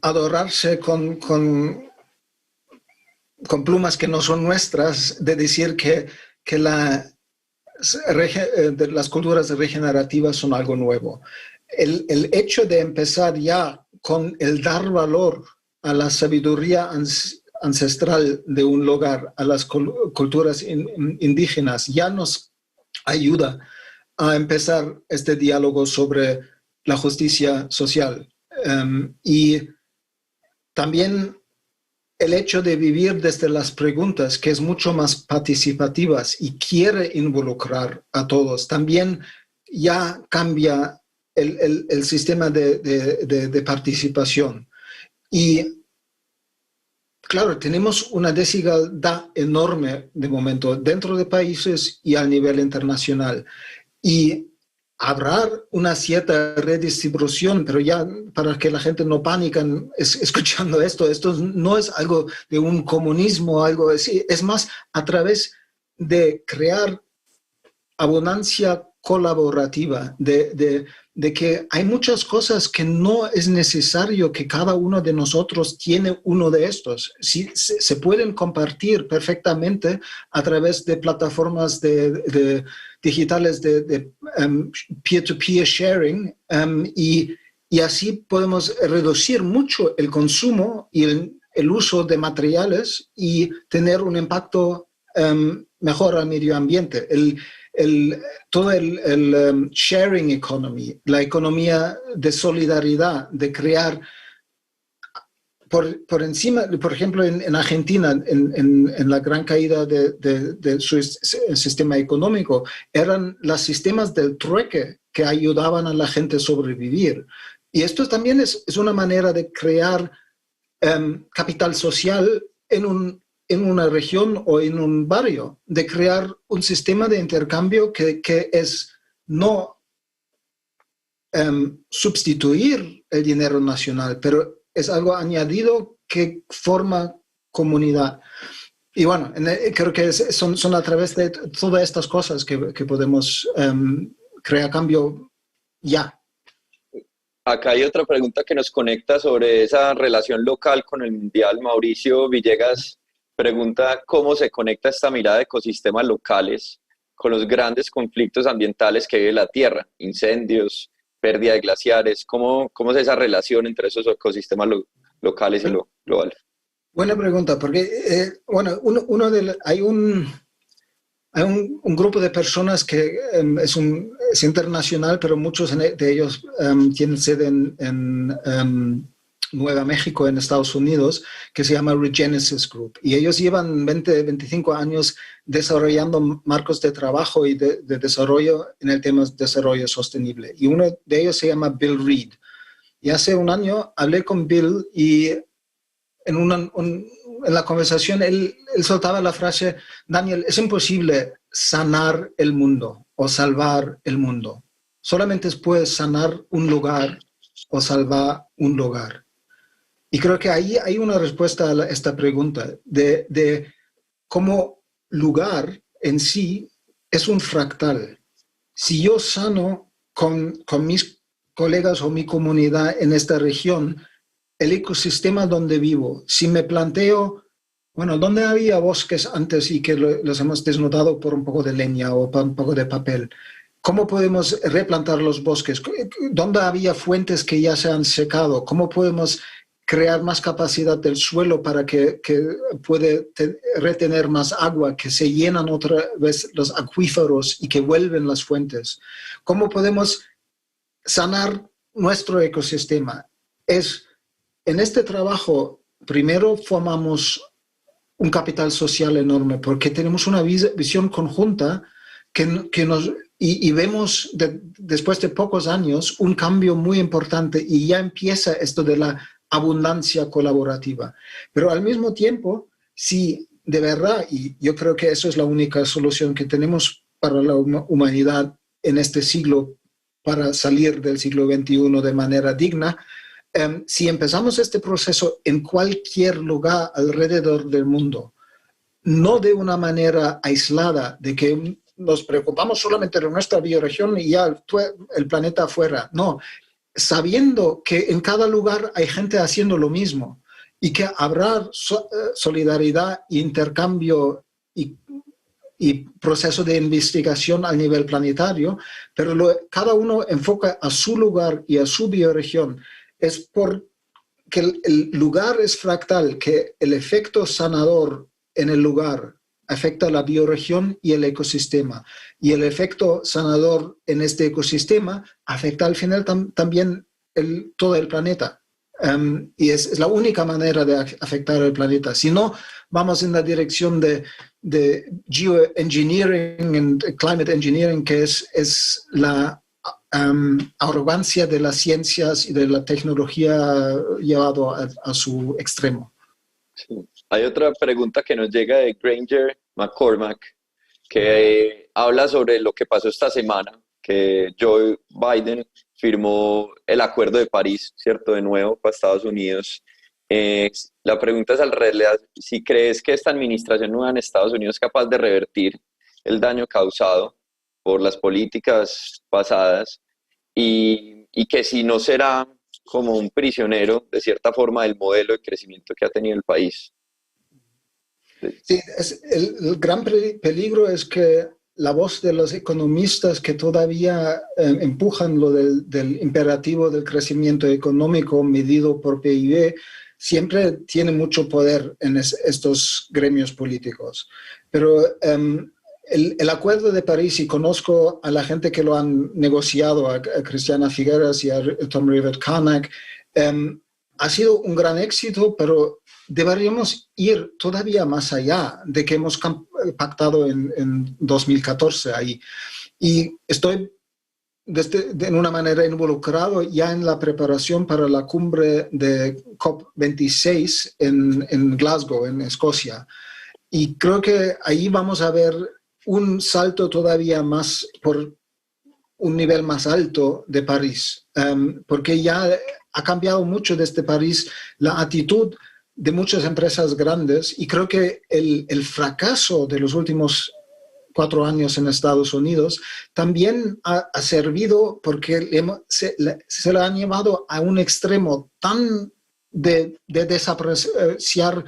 adorarse con plumas que no son nuestras, de decir que las culturas regenerativas son algo nuevo. El hecho de empezar ya con el dar valor a la sabiduría ancestral de un lugar, a las culturas indígenas, ya nos ayuda a empezar este diálogo sobre la justicia social. Y también el hecho de vivir desde las preguntas, que es mucho más participativas y quiere involucrar a todos, también ya cambia el sistema de participación. Y claro, tenemos una desigualdad enorme de momento dentro de países y a nivel internacional. Y habrá una cierta redistribución, pero ya para que la gente no panique escuchando esto no es algo de un comunismo, algo así, es más a través de crear abundancia colaborativa, de que hay muchas cosas que no es necesario que cada uno de nosotros tiene uno de estos. Sí, se pueden compartir perfectamente a través de plataformas digitales de peer-to-peer sharing, y así podemos reducir mucho el consumo y el uso de materiales y tener un impacto mejor al medio ambiente. Todo el sharing economy, la economía de solidaridad, de crear por encima, por ejemplo, en Argentina, en la gran caída de su sistema económico, eran los sistemas del trueque que ayudaban a la gente a sobrevivir. Y esto también es una manera de crear capital social en una región o en un barrio, de crear un sistema de intercambio que es no sustituir el dinero nacional, pero es algo añadido que forma comunidad. Y bueno, creo que son a través de todas estas cosas que podemos crear cambio ya. Acá hay otra pregunta que nos conecta sobre esa relación local con el mundial. Mauricio Villegas pregunta cómo se conecta esta mirada de ecosistemas locales con los grandes conflictos ambientales que vive la Tierra, incendios, pérdida de glaciares. ¿Cómo es esa relación entre esos ecosistemas locales y lo global? Buena pregunta, porque hay un grupo de personas que es internacional, pero muchos de ellos tienen sede en Nueva México, en Estados Unidos, que se llama Regenesis Group. Y ellos llevan 25 años desarrollando marcos de trabajo y de desarrollo en el tema de desarrollo sostenible. Y uno de ellos se llama Bill Reed. Y hace un año hablé con Bill y en la conversación él soltaba la frase: Daniel, es imposible sanar el mundo o salvar el mundo. Solamente puedes sanar un lugar o salvar un lugar. Y creo que ahí hay una respuesta a esta pregunta de cómo lugar en sí es un fractal. Si yo sano con mis colegas o mi comunidad en esta región, el ecosistema donde vivo, si me planteo, bueno, ¿dónde había bosques antes y que los hemos desnudado por un poco de leña o por un poco de papel? ¿Cómo podemos replantar los bosques? ¿Dónde había fuentes que ya se han secado? ¿Cómo podemos crear más capacidad del suelo para que puede retener más agua, que se llenan otra vez los acuíferos y que vuelven las fuentes? ¿Cómo podemos sanar nuestro ecosistema? En este trabajo, primero formamos un capital social enorme, porque tenemos una visión conjunta y vemos después de pocos años un cambio muy importante, y ya empieza esto de la abundancia colaborativa. Pero al mismo tiempo, si de verdad, y yo creo que eso es la única solución que tenemos para la humanidad en este siglo, para salir del siglo XXI de manera digna, si empezamos este proceso en cualquier lugar alrededor del mundo, no de una manera aislada, de que nos preocupamos solamente de nuestra bioregión y ya el planeta afuera. No, sabiendo que en cada lugar hay gente haciendo lo mismo y que habrá solidaridad, intercambio y proceso de investigación a nivel planetario, pero cada uno enfoca a su lugar y a su bioregión. Es porque el lugar es fractal, que el efecto sanador en el lugar afecta a la bioregión y el ecosistema. Y el efecto sanador en este ecosistema afecta al final también todo el planeta. Y es la única manera de afectar al planeta. Si no, vamos en la dirección de geoengineering y climate engineering, que es la arrogancia de las ciencias y de la tecnología llevado a su extremo. Sí. Hay otra pregunta que nos llega de Granger McCormack, que habla sobre lo que pasó esta semana, que Joe Biden firmó el Acuerdo de París, ¿cierto? De nuevo para Estados Unidos. La pregunta es al revés, si crees que esta administración nueva en Estados Unidos es capaz de revertir el daño causado por las políticas pasadas y que si no será como un prisionero, de cierta forma, del modelo de crecimiento que ha tenido el país. Sí, el gran peligro es que la voz de los economistas que todavía empujan lo del imperativo del crecimiento económico medido por PIB siempre tiene mucho poder en estos gremios políticos. Pero el Acuerdo de París, y conozco a la gente que lo han negociado, a Christiana Figueras y a Tom Rivett-Carnac, ha sido un gran éxito, pero deberíamos ir todavía más allá de que hemos pactado en 2014 ahí. Y estoy de una manera involucrado ya en la preparación para la cumbre de COP26 en Glasgow, en Escocia. Y creo que ahí vamos a ver un salto todavía más por un nivel más alto de París, porque ya ha cambiado mucho desde París la actitud de muchas empresas grandes, y creo que el fracaso de los últimos 4 años en Estados Unidos también ha servido porque se lo han llevado a un extremo tan de desapreciar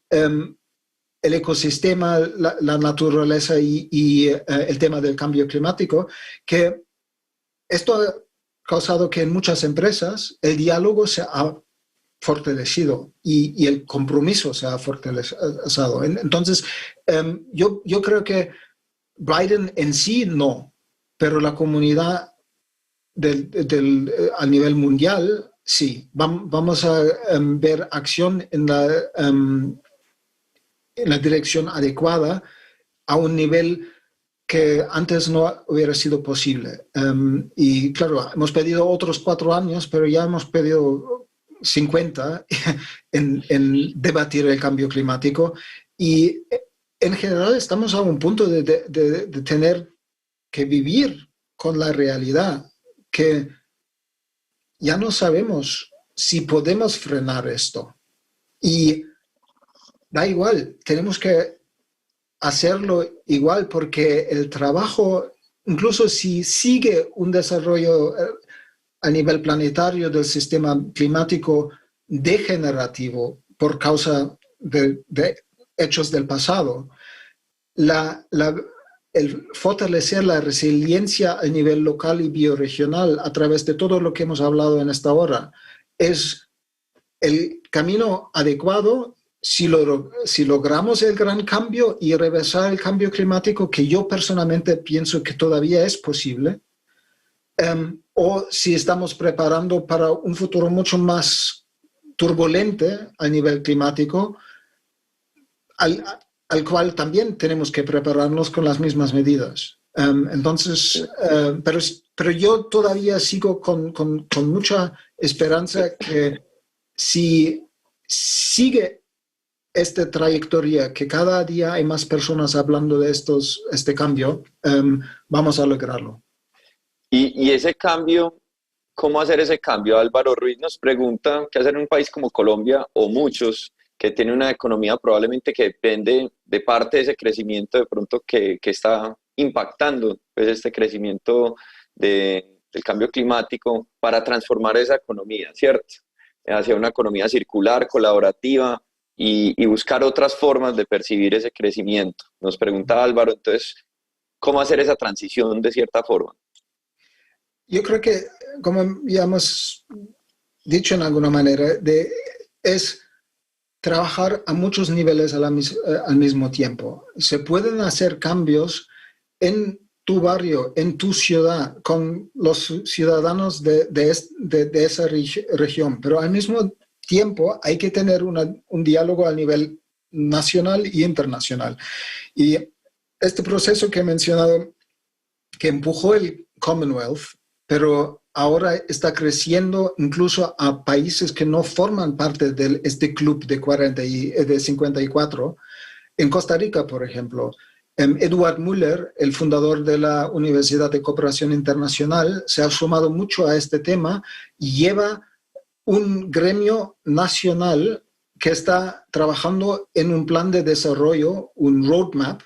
el ecosistema, la naturaleza y el tema del cambio climático, que esto ha causado que en muchas empresas el diálogo se ha fortalecido y el compromiso se ha fortalecido. Entonces, yo creo que Biden en sí no, pero la comunidad a nivel mundial sí. Vamos a ver acción en la dirección adecuada a un nivel que antes no hubiera sido posible. Y claro, hemos pedido otros 4 años, pero ya hemos pedido 50 en debatir el cambio climático, y en general estamos a un punto de tener que vivir con la realidad que ya no sabemos si podemos frenar esto. Y da igual, tenemos que hacerlo igual, porque el trabajo, incluso si sigue un desarrollo a nivel planetario del sistema climático degenerativo por causa de hechos del pasado, el fortalecer la resiliencia a nivel local y bioregional a través de todo lo que hemos hablado en esta hora es el camino adecuado si logramos el gran cambio y reversar el cambio climático, que yo personalmente pienso que todavía es posible, o si estamos preparando para un futuro mucho más turbulente a nivel climático, al cual también tenemos que prepararnos con las mismas medidas. Entonces, pero yo todavía sigo con mucha esperanza que si sigue esta trayectoria, que cada día hay más personas hablando de este cambio, vamos a lograrlo. Y ese cambio, ¿cómo hacer ese cambio? Álvaro Ruiz nos pregunta qué hacer en un país como Colombia, o muchos, que tiene una economía probablemente que depende de parte de ese crecimiento de pronto que está impactando pues, este crecimiento del cambio climático para transformar esa economía, ¿cierto? Hacia una economía circular, colaborativa y buscar otras formas de percibir ese crecimiento. Nos pregunta Álvaro, entonces, ¿cómo hacer esa transición de cierta forma? Yo creo que, como ya hemos dicho en alguna manera, es trabajar a muchos niveles al mismo tiempo. Se pueden hacer cambios en tu barrio, en tu ciudad, con los ciudadanos de esa región, pero al mismo tiempo hay que tener un diálogo a nivel nacional y internacional. Y este proceso que he mencionado, que empujó el Commonwealth, pero ahora está creciendo incluso a países que no forman parte de este club de 54. En Costa Rica, por ejemplo, Edward Müller, el fundador de la Universidad de Cooperación Internacional, se ha sumado mucho a este tema y lleva un gremio nacional que está trabajando en un plan de desarrollo, un roadmap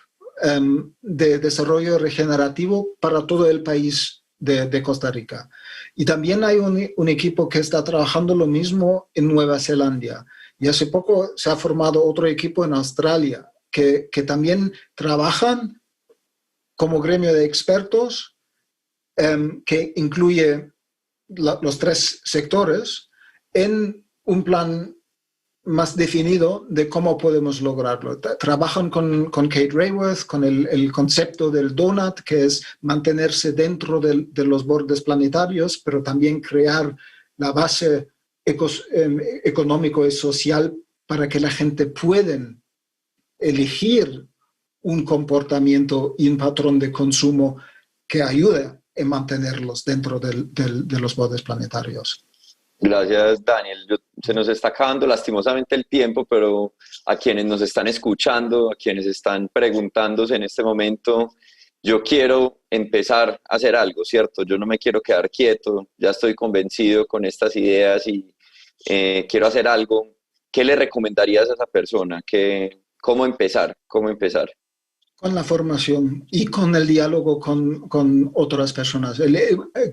de desarrollo regenerativo para todo el país de Costa Rica. Y también hay un equipo que está trabajando lo mismo en Nueva Zelanda. Y hace poco se ha formado otro equipo en Australia que también trabajan como gremio de expertos que incluye los tres sectores en un plan más definido de cómo podemos lograrlo. Trabajan con Kate Raworth, con el concepto del donut, que es mantenerse dentro de los bordes planetarios, pero también crear la base económico y social para que la gente pueda elegir un comportamiento y un patrón de consumo que ayude a mantenerlos dentro de los bordes planetarios. Gracias, Daniel. Se nos está acabando lastimosamente el tiempo, pero a quienes nos están escuchando, a quienes están preguntándose en este momento, yo quiero empezar a hacer algo, ¿cierto? Yo no me quiero quedar quieto, ya estoy convencido con estas ideas y quiero hacer algo. ¿Qué le recomendarías a esa persona? ¿Cómo empezar? ¿Cómo empezar? Con la formación y con el diálogo con otras personas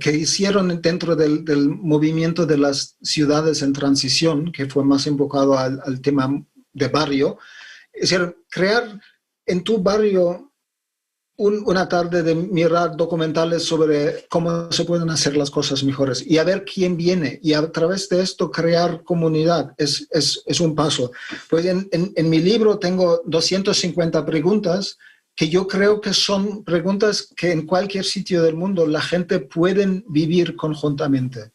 que hicieron dentro del movimiento de las ciudades en transición, que fue más enfocado al tema de barrio. Es decir, crear en tu barrio una tarde de mirar documentales sobre cómo se pueden hacer las cosas mejores y a ver quién viene y a través de esto crear comunidad es un paso. Pues en mi libro tengo 250 preguntas que yo creo que son preguntas que en cualquier sitio del mundo la gente puede vivir conjuntamente.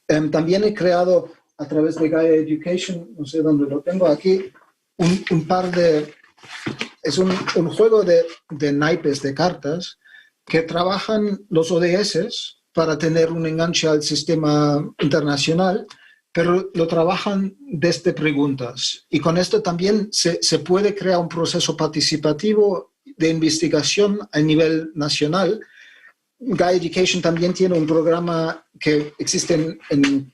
También he creado a través de Gaia Education, no sé dónde lo tengo aquí, un par de... Es un juego de naipes de cartas que trabajan los ODS para tener un enganche al sistema internacional, pero lo trabajan desde preguntas. Y con esto también se puede crear un proceso participativo de investigación a nivel nacional. Gaia Education también tiene un programa que existe en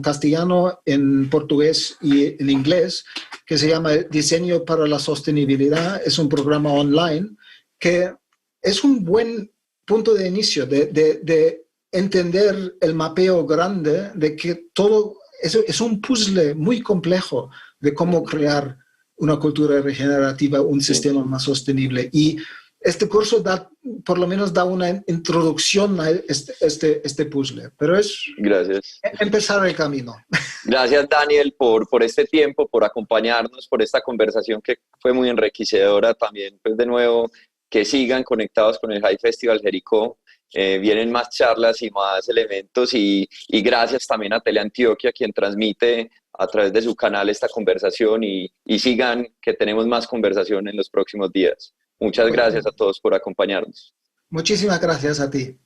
castellano, en portugués y en inglés, que se llama Diseño para la Sostenibilidad. Es un programa online que es un buen punto de inicio de entender el mapeo grande de que todo es un puzzle muy complejo de cómo crear una cultura regenerativa, un sistema más sostenible. Y este curso por lo menos da una introducción a este puzzle, pero es Gracias. Empezar el camino. Gracias, Daniel, por este tiempo, por acompañarnos, por esta conversación que fue muy enriquecedora también. Pues de nuevo, que sigan conectados con el High Festival Jericó. Vienen más charlas y más elementos y gracias también a Teleantioquia, quien transmite a través de su canal esta conversación y sigan que tenemos más conversación en los próximos días. Muchas gracias a todos por acompañarnos. Muchísimas gracias a ti.